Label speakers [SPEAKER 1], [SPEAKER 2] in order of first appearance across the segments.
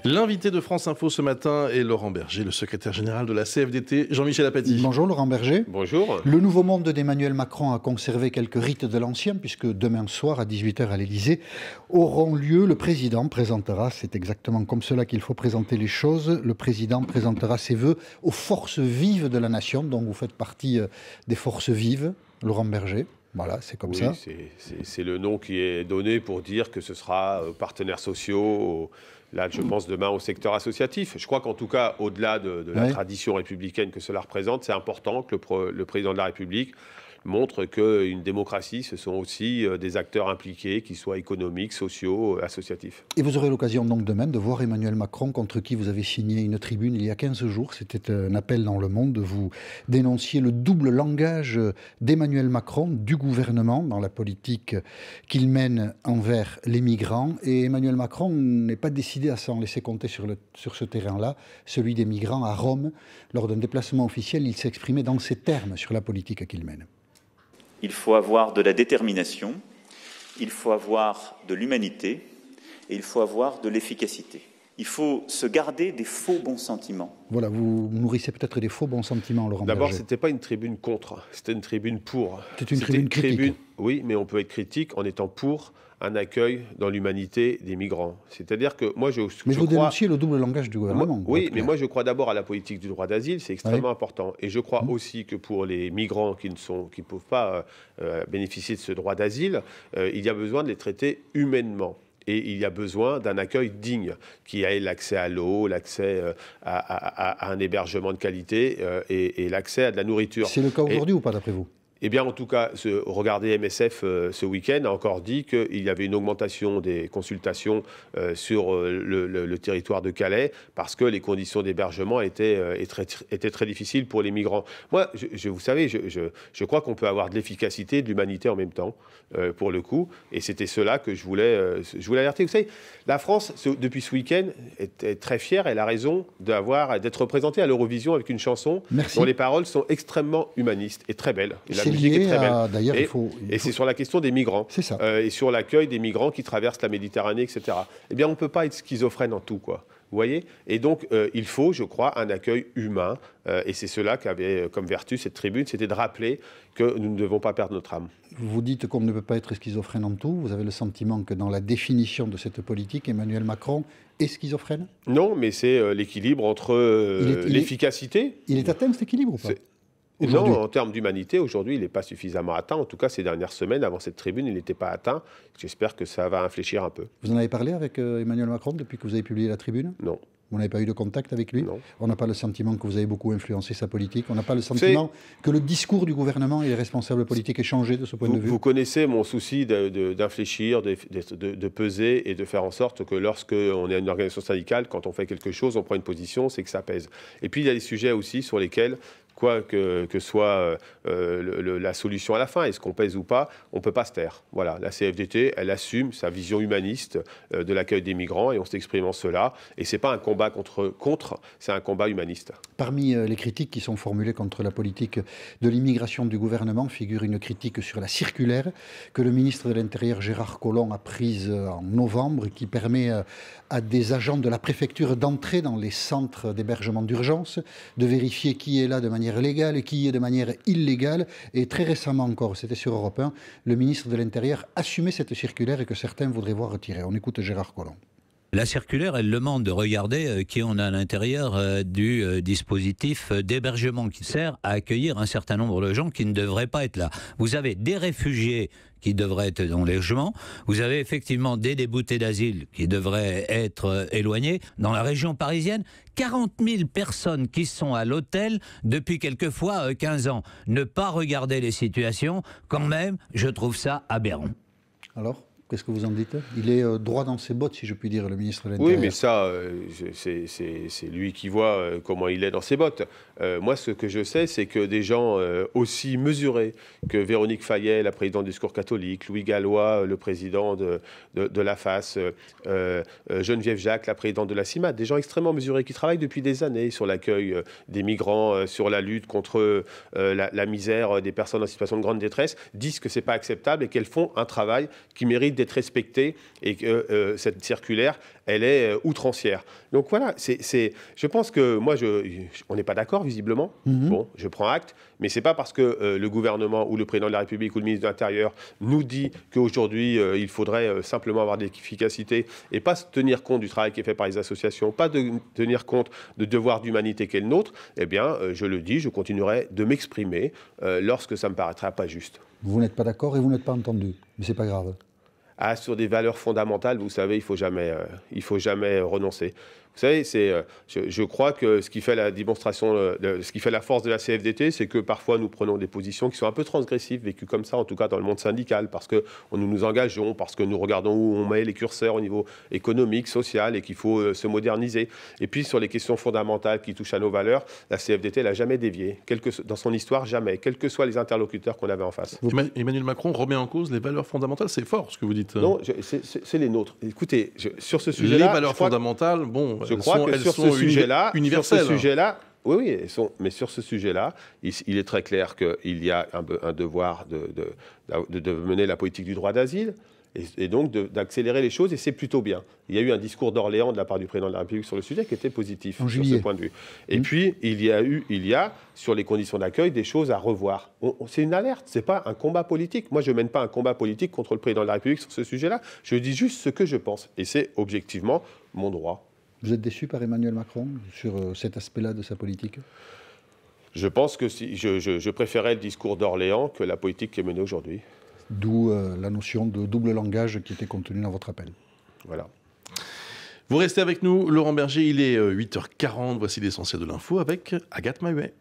[SPEAKER 1] L'invité de France Info ce matin est Laurent Berger, le secrétaire général de la CFDT. Jean-Michel Apathy.
[SPEAKER 2] Bonjour Laurent Berger.
[SPEAKER 3] Bonjour.
[SPEAKER 2] Le nouveau monde d'Emmanuel Macron a conservé quelques rites de l'ancien, puisque demain soir à 18 h à l'Élysée auront lieu. Le président présentera, c'est exactement comme cela qu'il faut présenter les choses, le président présentera ses vœux aux forces vives de la nation, dont vous faites partie des forces vives, Laurent Berger. Voilà, c'est comme ça.
[SPEAKER 3] C'est le nom qui est donné pour dire que ce sera aux partenaires sociaux, là je pense demain au secteur associatif. Je crois qu'en tout cas, au-delà de la tradition républicaine que cela représente, c'est important que le président de la République montre qu'une démocratie, ce sont aussi des acteurs impliqués, qu'ils soient économiques, sociaux, associatifs.
[SPEAKER 2] Et vous aurez l'occasion donc demain de voir Emmanuel Macron, contre qui vous avez signé une tribune il y a 15 jours. C'était un appel dans Le Monde. Vous dénonciez le double langage d'Emmanuel Macron, du gouvernement, dans la politique qu'il mène envers les migrants. Et Emmanuel Macron n'est pas décidé à s'en laisser compter sur ce terrain-là, celui des migrants à Rome. Lors d'un déplacement officiel, il s'est exprimé dans ces termes sur la politique qu'il mène.
[SPEAKER 4] Il faut avoir de la détermination, il faut avoir de l'humanité et il faut avoir de l'efficacité. Il faut se garder des faux bons sentiments.
[SPEAKER 2] Voilà, vous nourrissez peut-être des faux bons sentiments, Laurent Berger.
[SPEAKER 3] D'abord, ce n'était pas une tribune contre, c'était une tribune pour.
[SPEAKER 2] C'était une tribune critique.
[SPEAKER 3] Oui, mais on peut être critique en étant pour un accueil dans l'humanité des migrants. C'est-à-dire que moi,
[SPEAKER 2] Mais vous dénonciez le double langage du gouvernement.
[SPEAKER 3] Oui, mais moi, je crois d'abord à la politique du droit d'asile, c'est extrêmement important. Et je crois aussi que pour les migrants qui ne peuvent pas bénéficier de ce droit d'asile, il y a besoin de les traiter humainement. Et il y a besoin d'un accueil digne, qui ait l'accès à l'eau, l'accès à un hébergement de qualité et l'accès à de la nourriture.
[SPEAKER 2] C'est le cas aujourd'hui ou pas, d'après vous ?
[SPEAKER 3] Eh bien, en tout cas, regardez MSF ce week-end a encore dit qu'il y avait une augmentation des consultations sur le territoire de Calais parce que les conditions d'hébergement étaient très difficiles pour les migrants. Moi, vous savez, je crois qu'on peut avoir de l'efficacité et de l'humanité en même temps, pour le coup. Et c'était cela que je voulais alerter. Vous savez, la France, depuis ce week-end, est très fière. Elle a raison d'être représentée à l'Eurovision avec une chanson dont les paroles sont extrêmement humanistes et très belles. La musique est très belle.
[SPEAKER 2] D'ailleurs,
[SPEAKER 3] et c'est sur la question des migrants.
[SPEAKER 2] C'est ça.
[SPEAKER 3] Et sur l'accueil des migrants qui traversent la Méditerranée, etc. Eh bien, on ne peut pas être schizophrène en tout, quoi. Vous voyez ? Et donc, il faut, je crois, un accueil humain. Et c'est cela qu'avait comme vertu cette tribune, c'était de rappeler que nous ne devons pas perdre notre âme.
[SPEAKER 2] Vous dites qu'on ne peut pas être schizophrène en tout. Vous avez le sentiment que dans la définition de cette politique, Emmanuel Macron est schizophrène ?
[SPEAKER 3] Non, mais c'est l'équilibre entre l'efficacité.
[SPEAKER 2] Il est atteint, cet équilibre ou pas ?
[SPEAKER 3] Non, en termes d'humanité, aujourd'hui, il n'est pas suffisamment atteint. En tout cas, ces dernières semaines, avant cette tribune, il n'était pas atteint. J'espère que ça va infléchir un peu.
[SPEAKER 2] Vous en avez parlé avec Emmanuel Macron depuis que vous avez publié la tribune ?
[SPEAKER 3] Non.
[SPEAKER 2] Vous n'avez pas eu de contact avec lui ?
[SPEAKER 3] Non.
[SPEAKER 2] On n'a pas le sentiment que vous avez beaucoup influencé sa politique ? On n'a pas le sentiment que le discours du gouvernement et les responsables politiques aient changé de ce point de vue ?
[SPEAKER 3] Vous connaissez mon souci d'infléchir, de peser et de faire en sorte que lorsqu'on est une organisation syndicale, quand on fait quelque chose, on prend une position, c'est que ça pèse. Et puis il y a des sujets aussi sur lesquels, quoi que soit la solution à la fin, est-ce qu'on pèse ou pas, on ne peut pas se taire. Voilà, la CFDT, elle assume sa vision humaniste de l'accueil des migrants et on s'exprime en cela. Et ce n'est pas un combat contre, c'est un combat humaniste.
[SPEAKER 2] Parmi les critiques qui sont formulées contre la politique de l'immigration du gouvernement figure une critique sur la circulaire que le ministre de l'Intérieur Gérard Collomb a prise en novembre, qui permet à des agents de la préfecture d'entrer dans les centres d'hébergement d'urgence, de vérifier qui est là de manière légale et qui est de manière illégale. Et très récemment encore, c'était sur Europe 1, le ministre de l'Intérieur assumait cette circulaire et que certains voudraient voir retirer. On écoute Gérard Collomb.
[SPEAKER 5] La circulaire, elle demande de regarder qui on a à l'intérieur du dispositif d'hébergement qui sert à accueillir un certain nombre de gens qui ne devraient pas être là. Vous avez des réfugiés qui devraient être dans les logements. Vous avez effectivement des déboutés d'asile qui devraient être éloignés. Dans la région parisienne, 40 000 personnes qui sont à l'hôtel depuis quelquefois 15 ans. Ne pas regarder les situations, quand même, je trouve ça aberrant.
[SPEAKER 2] Alors ? Qu'est-ce que vous en dites? Il est droit dans ses bottes, si je puis dire, le ministre de l'Intérieur.
[SPEAKER 3] Oui, mais ça, c'est lui qui voit comment il est dans ses bottes. Moi, ce que je sais, c'est que des gens aussi mesurés que Véronique Fayet, la présidente du Secours catholique, Louis Gallois, le président de la FAS, Geneviève Jacques, la présidente de la CIMAD, des gens extrêmement mesurés qui travaillent depuis des années sur l'accueil des migrants, sur la lutte contre la misère des personnes en situation de grande détresse, disent que ce n'est pas acceptable et qu'elles font un travail qui mérite d'être respectée et que cette circulaire, elle est outrancière. Donc voilà, je pense que moi, on n'est pas d'accord visiblement. Bon, je prends acte, mais c'est pas parce que le gouvernement ou le président de la République ou le ministre de l'Intérieur nous dit qu'aujourd'hui, il faudrait simplement avoir de l'efficacité et pas tenir compte du travail qui est fait par les associations, pas tenir compte de devoir d'humanité qu'est le nôtre, eh bien, je le dis, je continuerai de m'exprimer lorsque ça me paraîtra pas juste.
[SPEAKER 2] Vous n'êtes pas d'accord et vous n'êtes pas entendu, mais c'est pas grave.
[SPEAKER 3] Ah, sur des valeurs fondamentales, vous savez, il faut jamais renoncer. Vous savez, je crois que ce qui fait la démonstration, ce qui fait la force de la CFDT, c'est que parfois nous prenons des positions qui sont un peu transgressives, vécues comme ça, en tout cas dans le monde syndical, parce que nous nous engageons, parce que nous regardons où on met les curseurs au niveau économique, social, et qu'il faut se moderniser. Et puis sur les questions fondamentales qui touchent à nos valeurs, la CFDT n'a jamais dévié, dans son histoire, jamais, quels que soient les interlocuteurs qu'on avait en face.
[SPEAKER 1] Emmanuel Macron remet en cause les valeurs fondamentales, c'est fort ce que vous dites.
[SPEAKER 3] Non, c'est les nôtres. Écoutez, sur ce sujet-là...
[SPEAKER 1] Les valeurs fondamentales, bon...
[SPEAKER 3] Je crois que sur ce sujet-là, oui, mais sur ce sujet-là, il est très clair qu'il y a un devoir de mener la politique du droit d'asile et donc d'accélérer les choses, et c'est plutôt bien. Il y a eu un discours d'Orléans de la part du président de la République sur le sujet qui était positif sur ce point de vue. Et puis, il y a, sur les conditions d'accueil, des choses à revoir. C'est une alerte, c'est pas un combat politique. Moi, je mène pas un combat politique contre le président de la République sur ce sujet-là. Je dis juste ce que je pense, et c'est objectivement mon droit.
[SPEAKER 2] Vous êtes déçu par Emmanuel Macron sur cet aspect-là de sa politique?
[SPEAKER 3] Je pense que je préférais le discours d'Orléans que la politique qui est menée aujourd'hui.
[SPEAKER 2] D'où la notion de double langage qui était contenue dans votre appel.
[SPEAKER 3] Voilà.
[SPEAKER 1] Vous restez avec nous, Laurent Berger, il est 8h40, voici l'essentiel de l'info avec Agathe Mahuet.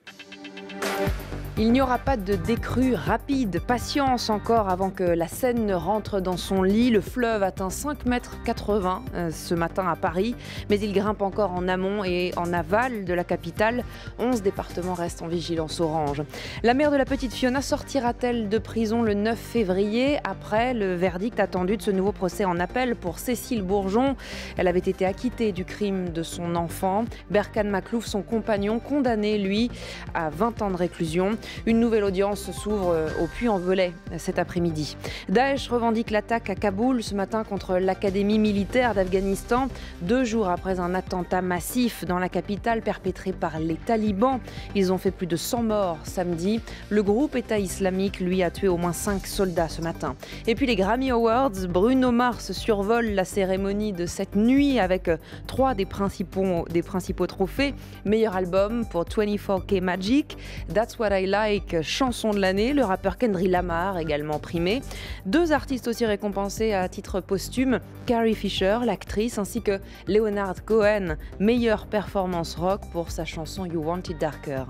[SPEAKER 6] Il n'y aura pas de décrue rapide, patience encore avant que la Seine ne rentre dans son lit. Le fleuve atteint 5,80 m ce matin à Paris, mais il grimpe encore en amont et en aval de la capitale. 11 départements restent en vigilance orange. La mère de la petite Fiona sortira-t-elle de prison le 9 février après le verdict attendu de ce nouveau procès en appel pour Cécile Bourgeon? Elle avait été acquittée du crime de son enfant. Berkan Maklouf, son compagnon, condamné, lui, à 20 ans de réclusion. Une nouvelle audience s'ouvre au Puy-en-Velay cet après-midi. Daesh revendique l'attaque à Kaboul ce matin contre l'académie militaire d'Afghanistan, 2 jours après un attentat massif dans la capitale perpétré par les talibans. Ils ont fait plus de 100 morts samedi. Le groupe État islamique, lui, a tué au moins 5 soldats ce matin. Et puis les Grammy Awards, Bruno Mars survole la cérémonie de cette nuit avec 3 des principaux trophées. Meilleur album pour 24K Magic, That's What I Like, chanson de l'année, le rappeur Kendrick Lamar également primé. 2 artistes aussi récompensés à titre posthume, Carrie Fisher, l'actrice, ainsi que Leonard Cohen, meilleure performance rock pour sa chanson You Want It Darker.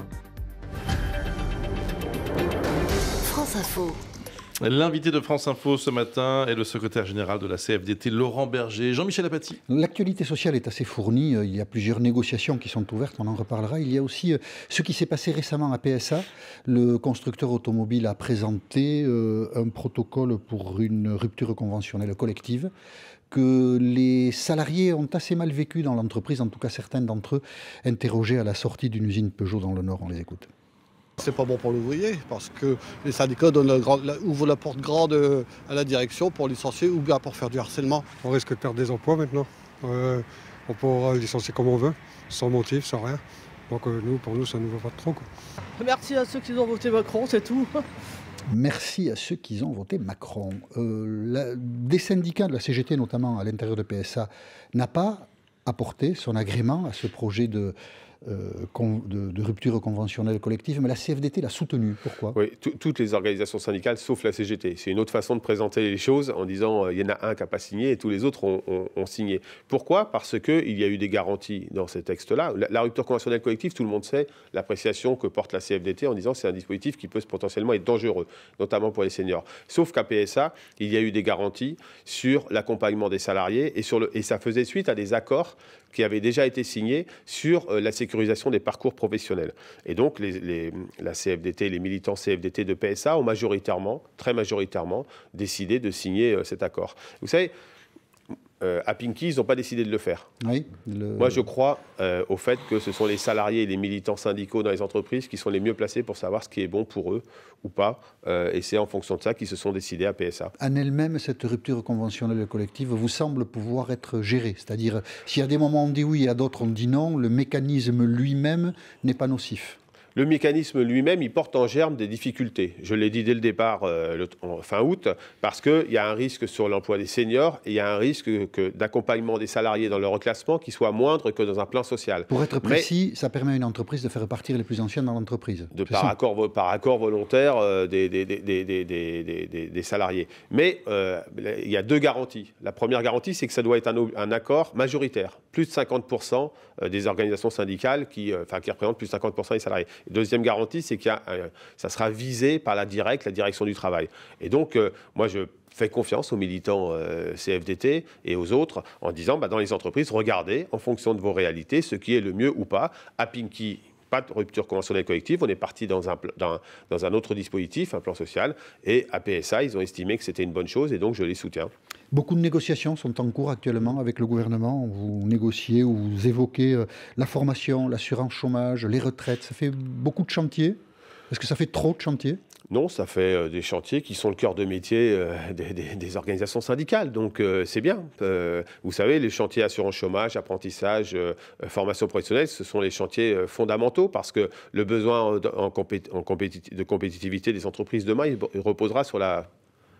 [SPEAKER 7] France Info.
[SPEAKER 1] L'invité de France Info ce matin est le secrétaire général de la CFDT, Laurent Berger. Jean-Michel Apathy.
[SPEAKER 2] L'actualité sociale est assez fournie. Il y a plusieurs négociations qui sont ouvertes, on en reparlera. Il y a aussi ce qui s'est passé récemment à PSA. Le constructeur automobile a présenté un protocole pour une rupture conventionnelle collective que les salariés ont assez mal vécu dans l'entreprise, en tout cas certains d'entre eux, interrogés à la sortie d'une usine Peugeot dans le Nord. On les écoute.
[SPEAKER 8] C'est pas bon pour l'ouvrier parce que les syndicats ouvrent la porte grande à la direction pour licencier ou bien pour faire du harcèlement.
[SPEAKER 9] On risque de perdre des emplois maintenant. On pourra licencier comme on veut, sans motif, sans rien. Donc pour nous, ça ne nous va pas trop, quoi.
[SPEAKER 10] Merci à ceux qui ont voté Macron, c'est tout.
[SPEAKER 2] Merci à ceux qui ont voté Macron. Des syndicats de la CGT, notamment à l'intérieur de PSA, n'a pas apporté son agrément à ce projet de de rupture conventionnelle collective, mais la CFDT l'a soutenue. Pourquoi?
[SPEAKER 3] Oui, toutes les organisations syndicales, sauf la CGT. C'est une autre façon de présenter les choses en disant il y en a un qui n'a pas signé et tous les autres ont signé. Pourquoi? Parce qu'il y a eu des garanties dans ces textes-là. La rupture conventionnelle collective, tout le monde sait l'appréciation que porte la CFDT en disant que c'est un dispositif qui peut potentiellement être dangereux, notamment pour les seniors. Sauf qu'à PSA, il y a eu des garanties sur l'accompagnement des salariés et ça faisait suite à des accords qui avaient déjà été signés sur la sécurisation des parcours professionnels. Et donc, la CFDT, les militants CFDT de PSA ont majoritairement, très majoritairement, décidé de signer cet accord. Vous savez, à Pinky, ils n'ont pas décidé de le faire.
[SPEAKER 2] Oui,
[SPEAKER 3] Moi, je crois au fait que ce sont les salariés et les militants syndicaux dans les entreprises qui sont les mieux placés pour savoir ce qui est bon pour eux ou pas. Et c'est en fonction de ça qu'ils se sont décidés à PSA.
[SPEAKER 2] En elle-même, cette rupture conventionnelle collective vous semble pouvoir être gérée. C'est-à-dire, s'il y a des moments où on dit oui et à d'autres on dit non, le mécanisme lui-même n'est pas nocif.
[SPEAKER 3] Le mécanisme lui-même, il porte en germe des difficultés. Je l'ai dit dès le départ, en fin août, parce qu'il y a un risque sur l'emploi des seniors et il y a un risque d'accompagnement des salariés dans le reclassement qui soit moindre que dans un plan social.
[SPEAKER 2] Pour être précis, ça permet à une entreprise de faire partir les plus anciens dans l'entreprise.
[SPEAKER 3] Par accord volontaire des salariés. Mais il y a deux garanties. La première garantie, c'est que ça doit être un accord majoritaire. Plus de 50% des organisations syndicales qui représentent plus de 50% des salariés. Deuxième garantie, c'est que ça sera visé par la direction du travail. Et donc, moi, je fais confiance aux militants CFDT et aux autres en disant, dans les entreprises, regardez, en fonction de vos réalités, ce qui est le mieux ou pas. À Pinky, pas de rupture conventionnelle collective, on est parti dans un autre dispositif, un plan social, et à PSA, ils ont estimé que c'était une bonne chose, et donc je les soutiens.
[SPEAKER 2] Beaucoup de négociations sont en cours actuellement avec le gouvernement. Vous négociez ou vous évoquez la formation, l'assurance chômage, les retraites. Ça fait beaucoup de chantiers. Est-ce que ça fait trop de chantiers ?
[SPEAKER 3] Non, ça fait des chantiers qui sont le cœur de métier des organisations syndicales. Donc c'est bien. Vous savez, les chantiers assurance chômage, apprentissage, formation professionnelle, ce sont les chantiers fondamentaux parce que le besoin de compétitivité des entreprises demain, il reposera sur la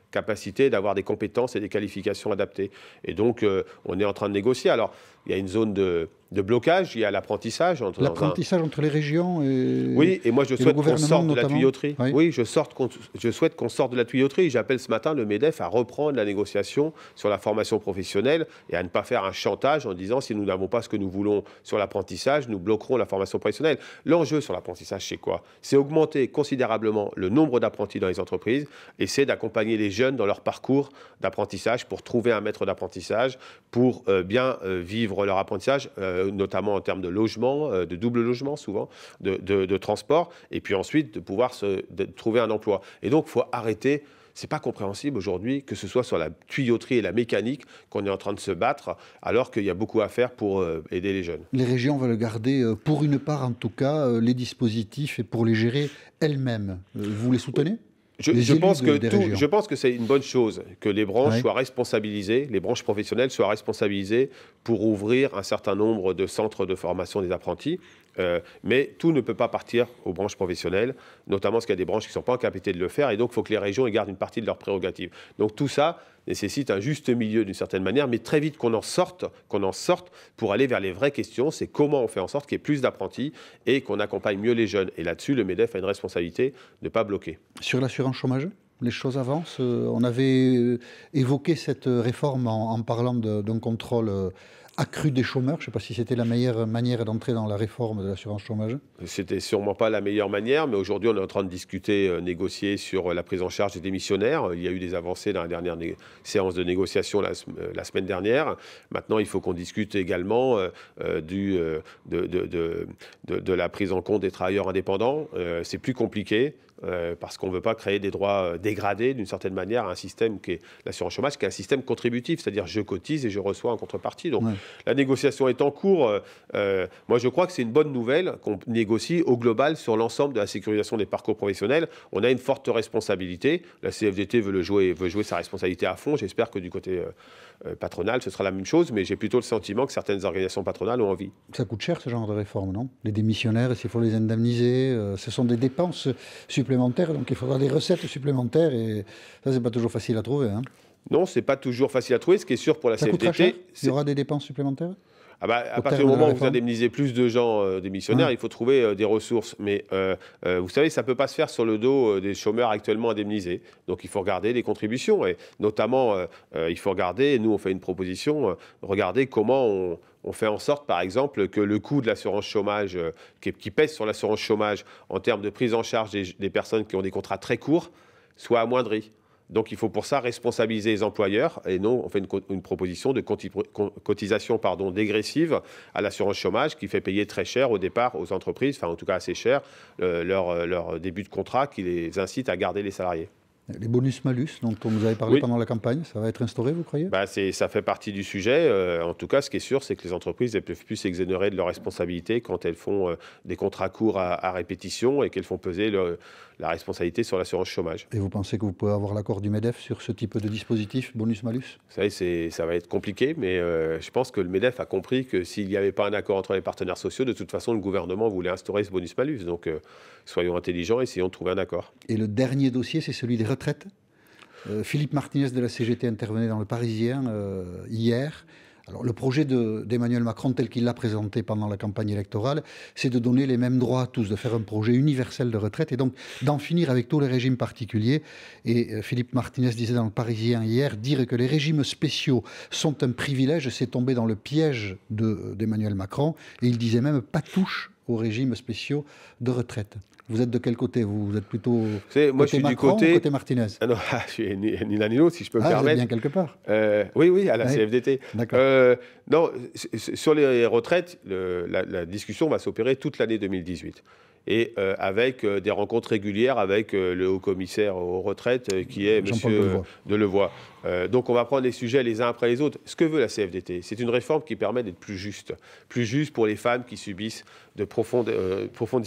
[SPEAKER 3] capacité d'avoir des compétences et des qualifications adaptées. Et donc, on est en train de négocier. Alors, il y a une zone de blocage, il y a l'apprentissage.
[SPEAKER 2] L'apprentissage entre les régions et
[SPEAKER 3] oui, et moi je souhaite qu'on sorte de
[SPEAKER 2] notamment.
[SPEAKER 3] La tuyauterie.
[SPEAKER 2] Oui,
[SPEAKER 3] oui je souhaite qu'on sorte de la tuyauterie. J'appelle ce matin le MEDEF à reprendre la négociation sur la formation professionnelle et à ne pas faire un chantage en disant si nous n'avons pas ce que nous voulons sur l'apprentissage, nous bloquerons la formation professionnelle. L'enjeu sur l'apprentissage, c'est quoi? C'est augmenter considérablement le nombre d'apprentis dans les entreprises et c'est d'accompagner les jeunes dans leur parcours d'apprentissage pour trouver un maître d'apprentissage, pour bien vivre leur apprentissage, notamment en termes de logement, de double logement souvent, de transport, et puis ensuite de pouvoir trouver un emploi. Et donc, il faut arrêter. C'est pas compréhensible aujourd'hui que ce soit sur la tuyauterie et la mécanique qu'on est en train de se battre, alors qu'il y a beaucoup à faire pour aider les jeunes.
[SPEAKER 2] Les régions veulent garder, pour une part en tout cas, les dispositifs et pour les gérer elles-mêmes. Vous les soutenez ?
[SPEAKER 3] Je pense que c'est une bonne chose que les branches soient responsabilisées, les branches professionnelles soient responsabilisées pour ouvrir un certain nombre de centres de formation des apprentis. Mais tout ne peut pas partir aux branches professionnelles, notamment parce qu'il y a des branches qui ne sont pas en capacité de le faire. Et donc, il faut que les régions gardent une partie de leurs prérogatives. Donc, tout ça nécessite un juste milieu d'une certaine manière, mais très vite qu'on en sorte pour aller vers les vraies questions. C'est comment on fait en sorte qu'il y ait plus d'apprentis et qu'on accompagne mieux les jeunes. Et là-dessus, le MEDEF a une responsabilité de ne pas bloquer.
[SPEAKER 2] Sur l'assurance chômage, les choses avancent. On avait évoqué cette réforme en parlant d'un contrôle accru des chômeurs. Je ne sais pas si c'était la meilleure manière d'entrer dans la réforme de l'assurance chômage.
[SPEAKER 3] C'était sûrement pas la meilleure manière, mais aujourd'hui, on est en train de discuter, négocier sur la prise en charge des démissionnaires. Il y a eu des avancées dans la dernière séance de négociation la semaine dernière. Maintenant, il faut qu'on discute également de la prise en compte des travailleurs indépendants. C'est plus compliqué. Parce qu'on ne veut pas créer des droits dégradés d'une certaine manière à un système qui est l'assurance chômage, qui est un système contributif, c'est-à-dire je cotise et je reçois en contrepartie. Donc la négociation est en cours. Moi, je crois que c'est une bonne nouvelle qu'on négocie au global sur l'ensemble de la sécurisation des parcours professionnels. On a une forte responsabilité. La CFDT veut jouer sa responsabilité à fond. J'espère que du côté patronal, ce sera la même chose, mais j'ai plutôt le sentiment que certaines organisations patronales ont envie.
[SPEAKER 2] Ça coûte cher, ce genre de réforme, non? Les démissionnaires, s'il faut les indemniser, ce sont des dépenses supplémentaires, donc il faudra des recettes supplémentaires, et ça, c'est pas toujours facile à trouver. Hein.
[SPEAKER 3] Non, c'est pas toujours facile à trouver. Ce qui est sûr pour la CFDT...
[SPEAKER 2] Ça coûtera cher? Il y aura des dépenses supplémentaires?
[SPEAKER 3] À partir du moment où vous indemnisez plus de gens démissionnaires, il faut trouver des ressources. Mais vous savez, ça ne peut pas se faire sur le dos des chômeurs actuellement indemnisés. Donc il faut regarder les contributions. Et notamment, il faut regarder, nous on fait une proposition, regarder comment on fait en sorte, par exemple, que le coût de l'assurance chômage, qui pèse sur l'assurance chômage en termes de prise en charge des personnes qui ont des contrats très courts, soit amoindri. Donc il faut pour ça responsabiliser les employeurs et non, on fait une proposition de cotisation dégressive à l'assurance chômage qui fait payer très cher au départ aux entreprises, enfin en tout cas assez cher, leur début de contrat qui les incite à garder les salariés.
[SPEAKER 2] Les bonus-malus dont on vous avait parlé pendant la campagne, ça va être instauré, vous croyez ?
[SPEAKER 3] Ça fait partie du sujet. En tout cas, ce qui est sûr, c'est que les entreprises ne peuvent plus s'exonérer de leurs responsabilités quand elles font des contrats courts à répétition et qu'elles font peser la responsabilité sur l'assurance chômage.
[SPEAKER 2] Et vous pensez que vous pouvez avoir l'accord du MEDEF sur ce type de dispositif, bonus-malus ?
[SPEAKER 3] Vous savez, ça va être compliqué, mais je pense que le MEDEF a compris que s'il n'y avait pas un accord entre les partenaires sociaux, de toute façon, le gouvernement voulait instaurer ce bonus-malus. Donc, soyons intelligents, essayons de trouver un accord.
[SPEAKER 2] Et le dernier dossier, c'est celui des retraites. Philippe Martinez de la CGT intervenait dans Le Parisien hier. Alors, le projet d'Emmanuel Macron, tel qu'il l'a présenté pendant la campagne électorale, c'est de donner les mêmes droits à tous, de faire un projet universel de retraite et donc d'en finir avec tous les régimes particuliers. Et Philippe Martinez disait dans Le Parisien hier, dire que les régimes spéciaux sont un privilège, c'est tomber dans le piège d'Emmanuel Macron. Et il disait même pas touche aux régimes spéciaux de retraite. Vous êtes de quel côté ? Vous êtes plutôt
[SPEAKER 3] moi, je suis
[SPEAKER 2] Macron
[SPEAKER 3] du côté
[SPEAKER 2] ou côté Martinez ?
[SPEAKER 3] Non, je suis ni l'un ni l'autre, si je peux me permettre.
[SPEAKER 2] Vous êtes bien quelque part.
[SPEAKER 3] Oui, à la CFDT.
[SPEAKER 2] D'accord.
[SPEAKER 3] Non, sur les retraites, la discussion va s'opérer toute l'année 2018. Et avec des rencontres régulières avec le haut-commissaire aux retraites, qui est M. Delevoye. Donc on va prendre les sujets les uns après les autres. Ce que veut la CFDT, c'est une réforme qui permet d'être plus juste pour les femmes qui subissent de profondes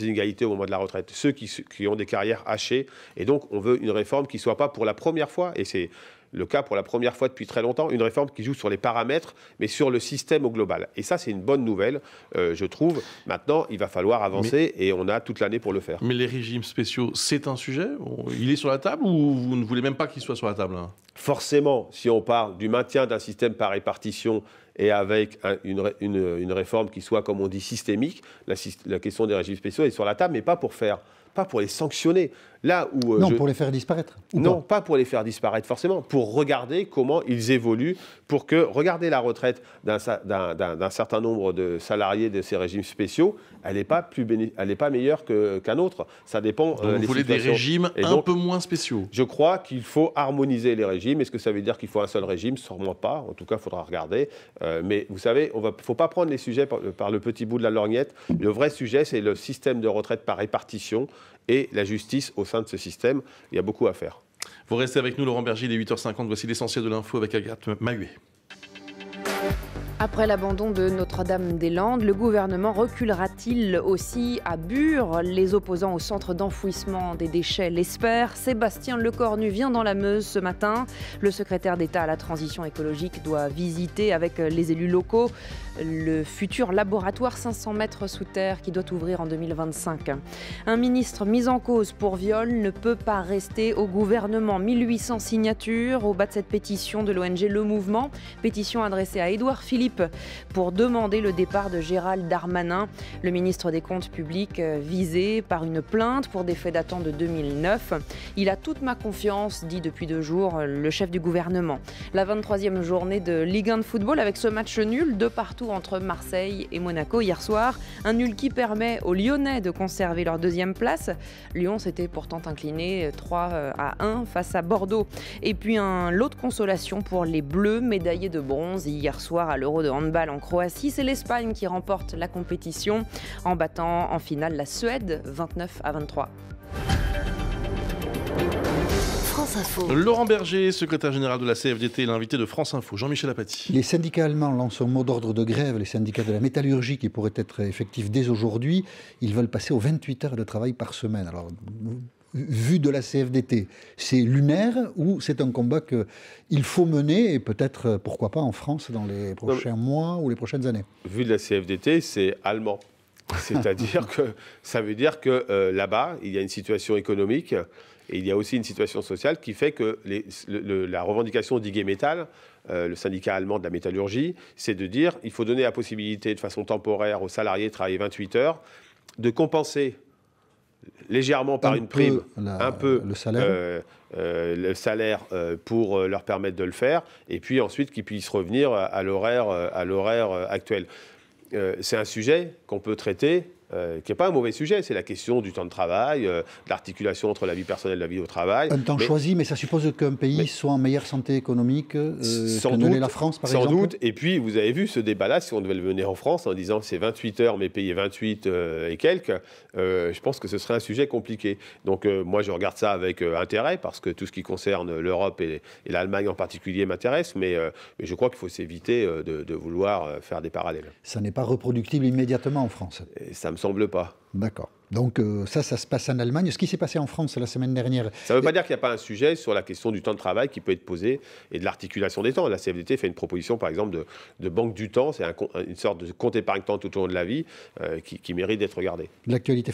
[SPEAKER 3] inégalités au moment de la retraite, ceux qui ont des carrières hachées. Et donc on veut une réforme qui ne soit pas pour la première fois, et c'est le cas pour la première fois depuis très longtemps, une réforme qui joue sur les paramètres, mais sur le système au global. Et ça, c'est une bonne nouvelle, je trouve. Maintenant, il va falloir avancer et on a toute l'année pour le faire.
[SPEAKER 1] Mais les régimes spéciaux, c'est un sujet ? Il est sur la table ou vous ne voulez même pas qu'il soit sur la table ?
[SPEAKER 3] Forcément, si on parle du maintien d'un système par répartition et avec une réforme qui soit, comme on dit, systémique, la question des régimes spéciaux est sur la table, mais pas pour les sanctionner. Là où,
[SPEAKER 2] pour les faire disparaître.
[SPEAKER 3] Non, pas pour les faire disparaître forcément, pour regarder comment ils évoluent, pour que, regardez la retraite d'un certain nombre de salariés de ces régimes spéciaux, elle n'est pas meilleure qu'un autre. Ça dépend.
[SPEAKER 1] Donc vous voulez des régimes un peu moins spéciaux ?
[SPEAKER 3] Je crois qu'il faut harmoniser les régimes. Est-ce que ça veut dire qu'il faut un seul régime ? Sûrement pas. En tout cas, il faudra regarder. Mais vous savez, il ne faut pas prendre les sujets par le petit bout de la lorgnette. Le vrai sujet, c'est le système de retraite par répartition et la justice au sein de ce système. Il y a beaucoup à faire.
[SPEAKER 1] Vous restez avec nous, Laurent Berger, il est 8h50. Voici l'essentiel de l'info avec Agathe Mahuet.
[SPEAKER 6] Après l'abandon de Notre-Dame-des-Landes, le gouvernement reculera-t-il aussi à Bure ? Les opposants au centre d'enfouissement des déchets l'espèrent. Sébastien Lecornu vient dans la Meuse ce matin. Le secrétaire d'État à la transition écologique doit visiter avec les élus locaux le futur laboratoire 500 mètres sous terre qui doit ouvrir en 2025. Un ministre mis en cause pour viol ne peut pas rester au gouvernement. 1800 signatures au bas de cette pétition de l'ONG Le Mouvement. Pétition adressée à Édouard Philippe pour demander le départ de Gérald Darmanin, le ministre des Comptes publics visé par une plainte pour des faits datant de 2009. Il a toute ma confiance, dit depuis 2 jours le chef du gouvernement. La 23e journée de Ligue 1 de football avec ce match nul de partout entre Marseille et Monaco hier soir. Un nul qui permet aux Lyonnais de conserver leur 2e place. Lyon s'était pourtant incliné 3-1 face à Bordeaux. Et puis un lot de consolation pour les Bleus, médaillés de bronze hier soir à l'Euro de handball en Croatie. C'est l'Espagne qui remporte la compétition en battant en finale la Suède 29-23.
[SPEAKER 7] France Info.
[SPEAKER 1] Laurent Berger, secrétaire général de la CFDT, l'invité de France Info. Jean-Michel Apathy.
[SPEAKER 2] Les syndicats allemands lancent un mot d'ordre de grève, les syndicats de la métallurgie qui pourraient être effectifs dès aujourd'hui. Ils veulent passer aux 28 heures de travail par semaine. Alors, vu de la CFDT, c'est lunaire ou c'est un combat qu'il faut mener et peut-être, pourquoi pas, en France dans les prochains mois ou les prochaines années?
[SPEAKER 3] Vu de la CFDT, c'est allemand. C'est-à-dire que ça veut dire que là-bas, il y a une situation économique Et il y a aussi une situation sociale qui fait que la revendication d'IG Metall, le syndicat allemand de la métallurgie, c'est de dire qu'il faut donner la possibilité de façon temporaire aux salariés de travailler 28 heures, de compenser légèrement par une prime le salaire pour leur permettre de le faire, et puis ensuite qu'ils puissent revenir à l'horaire actuel. C'est un sujet qu'on peut traiter, qui n'est pas un mauvais sujet, c'est la question du temps de travail, de l'articulation entre la vie personnelle et la vie au travail.
[SPEAKER 2] Un temps choisi, mais ça suppose qu'un pays soit en meilleure santé économique que ne l'est la France, par exemple.
[SPEAKER 3] Sans doute, et puis vous avez vu ce débat-là, si on devait le mener en France en disant c'est 28 heures mais payé 28 et quelques, je pense que ce serait un sujet compliqué. Donc moi je regarde ça avec intérêt, parce que tout ce qui concerne l'Europe et l'Allemagne en particulier m'intéresse, mais je crois qu'il faut s'éviter de vouloir faire des parallèles.
[SPEAKER 2] Ça n'est pas reproductible immédiatement en France.
[SPEAKER 3] Et ça me semble pas.
[SPEAKER 2] D'accord. Donc ça se passe en Allemagne. Ce qui s'est passé en France la semaine dernière...
[SPEAKER 3] Ça ne veut pas dire qu'il n'y a pas un sujet sur la question du temps de travail qui peut être posé et de l'articulation des temps. La CFDT fait une proposition, par exemple, de banque du temps. C'est une sorte de compte épargne-temps tout au long de la vie qui mérite d'être regardé.
[SPEAKER 2] L'actualité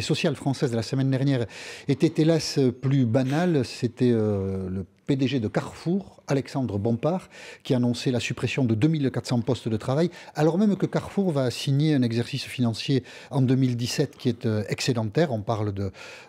[SPEAKER 2] sociale française de la semaine dernière était hélas plus banale. C'était le PDG de Carrefour, Alexandre Bompard, qui annonçait la suppression de 2400 postes de travail, alors même que Carrefour va signer un exercice financier en 2017 qui est excédentaire. On parle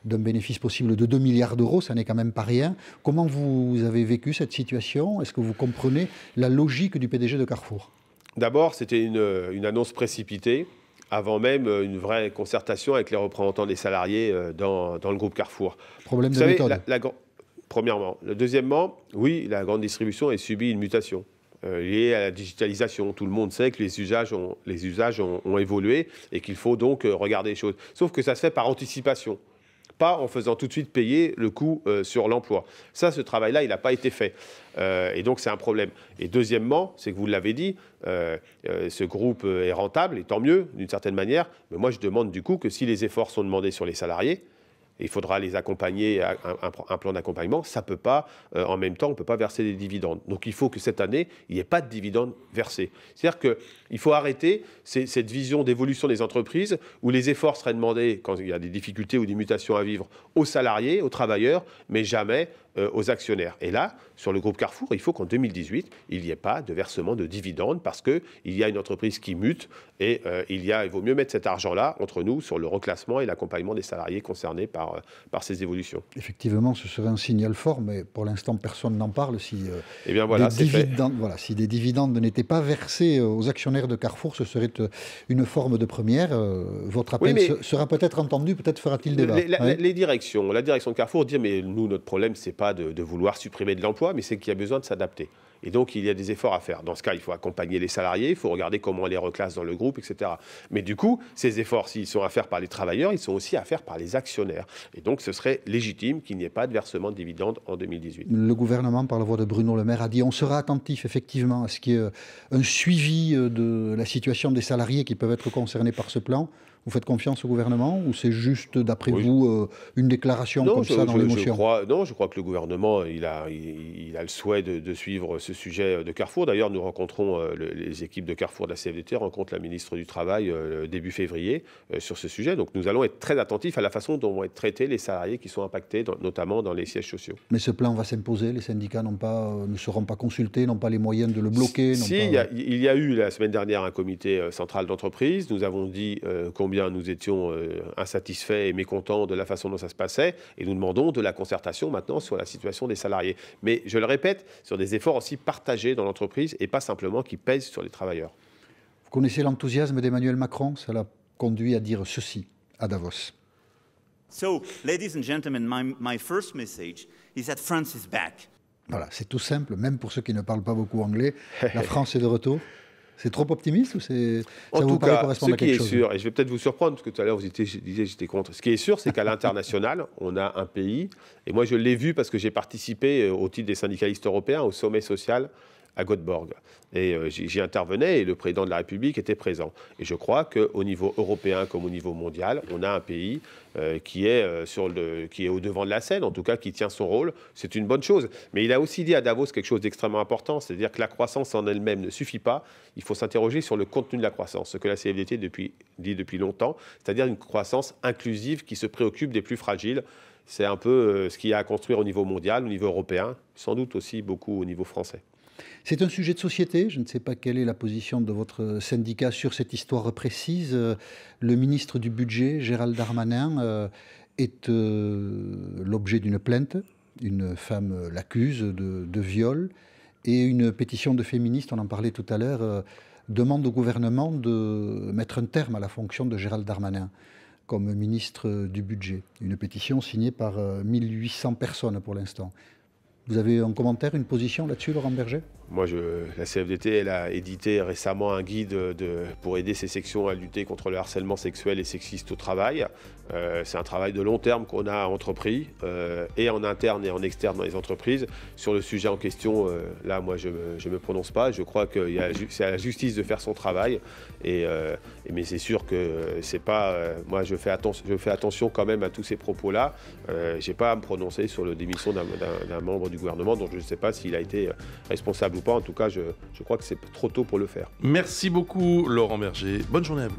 [SPEAKER 2] d'un bénéfice possible de 2 milliards d'euros, ça n'est quand même pas rien. Comment vous avez vécu cette situation? Est-ce que vous comprenez la logique du PDG de Carrefour?
[SPEAKER 3] D'abord, c'était une annonce précipitée, avant même une vraie concertation avec les représentants des salariés dans le groupe Carrefour.
[SPEAKER 2] Problème de méthode.
[SPEAKER 3] Premièrement. Deuxièmement, oui, la grande distribution a subi une mutation liée à la digitalisation. Tout le monde sait que les usages ont évolué et qu'il faut donc regarder les choses. Sauf que ça se fait par anticipation, pas en faisant tout de suite payer le coût sur l'emploi. Ça, ce travail-là, il n'a pas été fait. Et donc, c'est un problème. Et deuxièmement, c'est que vous l'avez dit, ce groupe est rentable, et tant mieux, d'une certaine manière. Mais moi, je demande du coup que si les efforts sont demandés sur les salariés, il faudra les accompagner, un plan d'accompagnement. Ça peut pas, en même temps, on ne peut pas verser des dividendes. Donc il faut que cette année, il n'y ait pas de dividendes versés. C'est-à-dire qu'il faut arrêter cette vision d'évolution des entreprises où les efforts seraient demandés quand il y a des difficultés ou des mutations à vivre aux salariés, aux travailleurs, mais jamais aux actionnaires. Et là, sur le groupe Carrefour, il faut qu'en 2018, il n'y ait pas de versement de dividendes parce qu'il y a une entreprise qui mute et il vaut mieux mettre cet argent-là entre nous sur le reclassement et l'accompagnement des salariés concernés par ces évolutions.
[SPEAKER 2] Effectivement, ce serait un signal fort, mais pour l'instant, personne n'en parle. Si des dividendes n'étaient pas versés aux actionnaires de Carrefour, ce serait une forme de première. Votre appel sera peut-être entendu, peut-être fera-t-il débat.
[SPEAKER 3] La direction de Carrefour dit, mais nous, notre problème, c'est pas de vouloir supprimer de l'emploi, mais c'est qu'il y a besoin de s'adapter. Et donc, il y a des efforts à faire. Dans ce cas, il faut accompagner les salariés, il faut regarder comment on les reclasse dans le groupe, etc. Mais du coup, ces efforts, s'ils sont à faire par les travailleurs, ils sont aussi à faire par les actionnaires. Et donc, ce serait légitime qu'il n'y ait pas de versement de dividendes en 2018.
[SPEAKER 2] Le gouvernement, par la voix de Bruno Le Maire, a dit on sera attentif, effectivement, à ce qu'il y ait un suivi de la situation des salariés qui peuvent être concernés par ce plan. Vous faites confiance au gouvernement ou c'est juste, d'après vous, une déclaration dans l'émotion?
[SPEAKER 3] Non, je crois que le gouvernement, il a le souhait de suivre ce sujet de Carrefour. D'ailleurs, nous rencontrons, les équipes de Carrefour de la CFDT rencontrent la ministre du Travail début février sur ce sujet. Donc nous allons être très attentifs à la façon dont vont être traités les salariés qui sont impactés, notamment dans les sièges sociaux.
[SPEAKER 2] Mais ce plan va s'imposer, les syndicats ne seront pas consultés, n'ont pas les moyens de le bloquer.
[SPEAKER 3] Il y a eu la semaine dernière un comité central d'entreprise. Nous avons dit combien nous étions insatisfaits et mécontents de la façon dont ça se passait, et nous demandons de la concertation maintenant sur la situation des salariés. Mais je le répète, sur des efforts aussi partagés dans l'entreprise et pas simplement qui pèsent sur les travailleurs.
[SPEAKER 2] Vous connaissez l'enthousiasme d'Emmanuel Macron? Ça l'a conduit à dire ceci à Davos.
[SPEAKER 11] So, ladies and gentlemen, my first message is that France is back.
[SPEAKER 2] Voilà, c'est tout simple, même pour ceux qui ne parlent pas beaucoup anglais. La France est de retour. C'est trop optimiste ou ça vous paraît correspondre à quelque chose?
[SPEAKER 3] Ce qui est sûr, et je vais peut-être vous surprendre, parce que tout à l'heure vous disiez j'étais contre. Ce qui est sûr, c'est qu'à l'international, on a un pays, et moi je l'ai vu parce que j'ai participé au titre des syndicalistes européens au sommet social à Göteborg. Et j'y intervenais et le président de la République était présent. Et je crois qu'au niveau européen comme au niveau mondial, on a un pays qui est au devant de la scène, en tout cas qui tient son rôle. C'est une bonne chose. Mais il a aussi dit à Davos quelque chose d'extrêmement important, c'est-à-dire que la croissance en elle-même ne suffit pas. Il faut s'interroger sur le contenu de la croissance, ce que la CFDT dit depuis longtemps, c'est-à-dire une croissance inclusive qui se préoccupe des plus fragiles. C'est un peu ce qu'il y a à construire au niveau mondial, au niveau européen, sans doute aussi beaucoup au niveau français.
[SPEAKER 2] C'est un sujet de société. Je ne sais pas quelle est la position de votre syndicat sur cette histoire précise. Le ministre du Budget, Gérald Darmanin, est l'objet d'une plainte. Une femme l'accuse de viol. Et une pétition de féministes, on en parlait tout à l'heure, demande au gouvernement de mettre un terme à la fonction de Gérald Darmanin comme ministre du Budget. Une pétition signée par 1800 personnes pour l'instant. Vous avez un commentaire, une position là-dessus, Laurent Berger ?
[SPEAKER 3] Moi, la CFDT, elle a édité récemment un guide pour aider ces sections à lutter contre le harcèlement sexuel et sexiste au travail. C'est un travail de long terme qu'on a entrepris, et en interne et en externe dans les entreprises. Sur le sujet en question, là, moi, je ne me prononce pas. Je crois que c'est à la justice de faire son travail. Mais c'est sûr que c'est pas... moi, je fais attention quand même à tous ces propos-là. Je n'ai pas à me prononcer sur la démission d'un membre du gouvernement dont je ne sais pas s'il a été responsable ou pas. En tout cas, je crois que c'est trop tôt pour le faire.
[SPEAKER 1] Merci beaucoup, Laurent Berger. Bonne journée à vous.